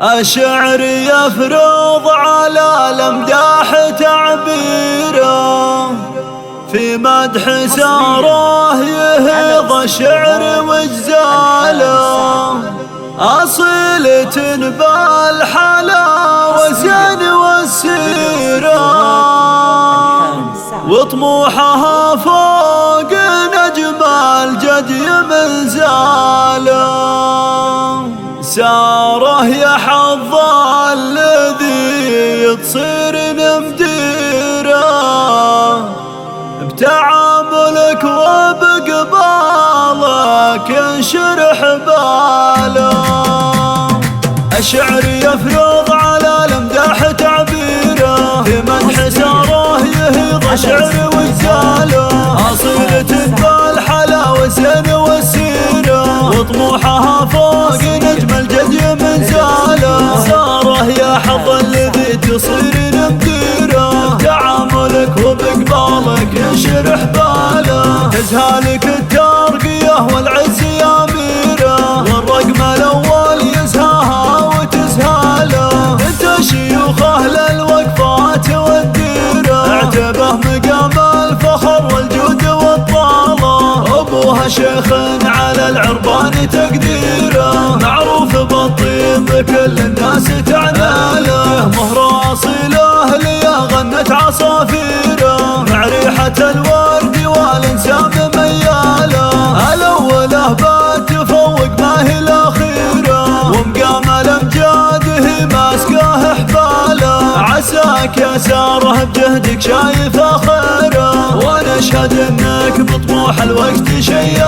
الشعر يفرض على الأمداح تعبيره، في مدح ساره يهيض الشعر وجزاله، أصيلة بالحلا وزين والسيرة، وطموحها فوق نجم الجدي منزاله. ساره يا حظ الذي تصير مديره، بتعاملك وبقبالك ينشرح باله. الشعر يفرض على الامداح تعبيره، في مدح ساره يهيض الشعر وجزاله، أصيلة بالحلا والزين والسيرة، وطموحها فوق نجم الجدي منزاله. ساره يا حظ الذي تصير مديره، تعاملك وبقبالك ينشرح باله. تزهالك الترقية والعز يا أميرة، والرقم الأول يزهاها وتزهاله. انت شيوخه للوقفات والديرة، اعتبه مقام الفخر والجود والطالة. أبوها شيخ على العربان تقديره، معروف بالطيب كل الناس تعناله. مهر أصيله ليا غنت عصافيره، مع ريحة الورد والانسام مياله. الأوله بتفوق ما هي الأخيرة، ومقام الأمجاد هي ماسكاه حباله. عساك يا ساره بجهدك شايف خيره، ونشهد انك بطموح الوقت شياله.